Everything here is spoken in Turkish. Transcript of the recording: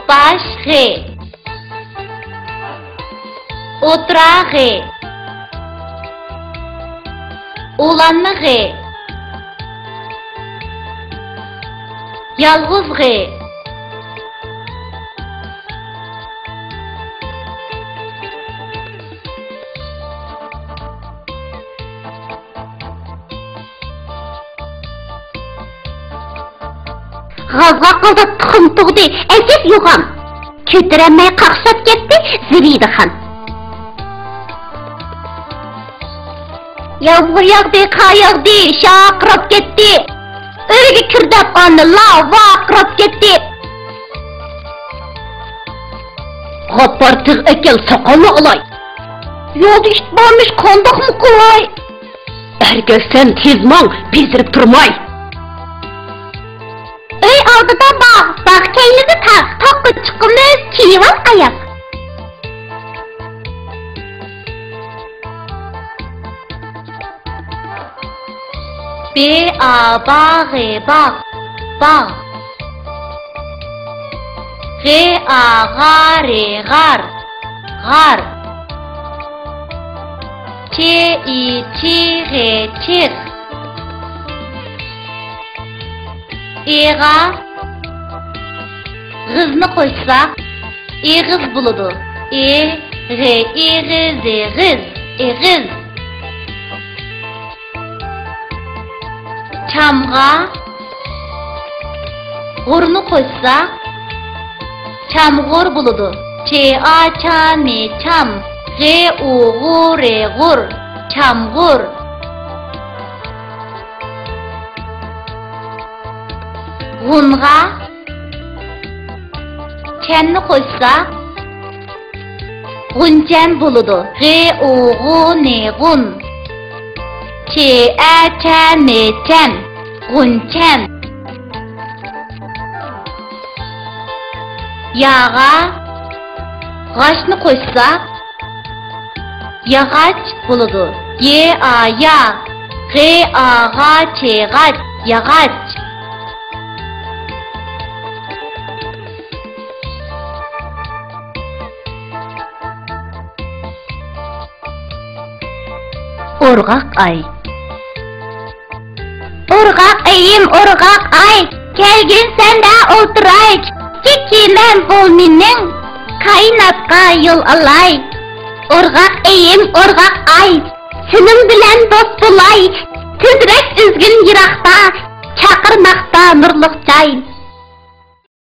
baş G. Otura G. Oğlanma G. Yalğız G. Gazga qıldı tıxım tuğdu, əziz yoğam. Kötürənməyə qaqşat getdi, ziriydi xan. Yağmur yağdı, qar yağdı, şaqırab getdi. Öyle kirdab anı lava qırab getdi. Qapar tığ ekel saqalını alay. Yolda işitmamış qandaq mı qılay? Ergelsen tezman bezirip turmay. Öy aldıda bağ, bağ keynidi tak, takı çıkımız kiyivan ayak. Bağ, bağ. Gar, gar. Çir. Eğa, gızını koysak, eğiz buludu. Eğiz. Çamğa, gurunu koysak, çamğur buludu. Çam, gur, çamğur. Ğunğa, çenni koysak, ğunçen buludu. Ğun. Çen, ğunçen. Yağa, gaçni koysak, yağaç buludu. Yağaç. Urgaq ay. Urgaq ayım, urgaq ay. Kelgin sen de oturay. Çekimen bol minin. Kaynatqa yol alay. Urgaq ayım, urgaq ay. Senin bilen dost bulay. Tüdrek üzgün yıraqta. Çaqırmaqta nurluq çay.